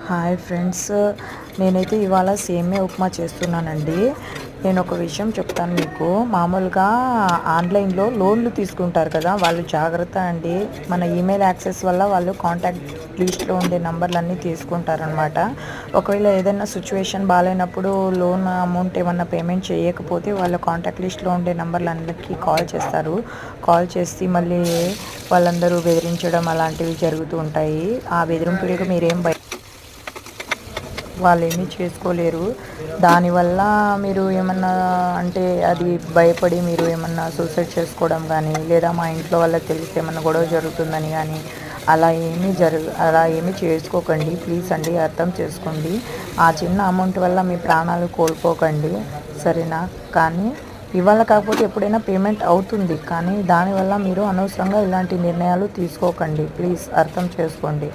Hi friends, నేనైతే ఇవాళ సేమియా ఉప్మా చేస్తున్నానండి. నేను ఒక విషయం చెప్తాను మీకు. మామూలుగా ఆన్లైన్లో లోన్లు తీసుకుంటారు కదా, వాళ్ళు జాగ్రత్త అండి. మన ఈమెయిల్ యాక్సెస్ వల్ల వాళ్ళు కాంటాక్ట్ లిస్ట్లో ఉండే నంబర్లన్నీ తీసుకుంటారనమాట. ఒకవేళ ఏదైనా సిచ్యువేషన్ బాగాలేనప్పుడు లోన్ అమౌంట్ ఏమన్నా పేమెంట్ చేయకపోతే వాళ్ళ కాంటాక్ట్ లిస్ట్లో ఉండే నంబర్లన్నిటికీ కాల్ చేస్తారు. కాల్ చేసి మళ్ళీ వాళ్ళందరూ బెదిరించడం అలాంటివి జరుగుతూ ఉంటాయి. ఆ బెదిరింపులకు మీరేం వాళ్ళేమీ చేసుకోలేరు. దానివల్ల మీరు ఏమన్నా అంటే అది భయపడి మీరు ఏమన్నా సూసైడ్ చేసుకోవడం కానీ, లేదా మా ఇంట్లో వాళ్ళకి తెలిస్తే ఏమన్నా గొడవ జరుగుతుందని కానీ అలా ఏమీ చేసుకోకండి. ప్లీజ్ అండి, అర్థం చేసుకోండి. ఆ చిన్న అమౌంట్ వల్ల మీ ప్రాణాలు కోల్పోకండి, సరేనా? కానీ ఇవాళ కాకపోతే ఎప్పుడైనా పేమెంట్ అవుతుంది, కానీ దానివల్ల మీరు అనవసరంగా ఇలాంటి నిర్ణయాలు తీసుకోకండి. ప్లీజ్ అర్థం చేసుకోండి.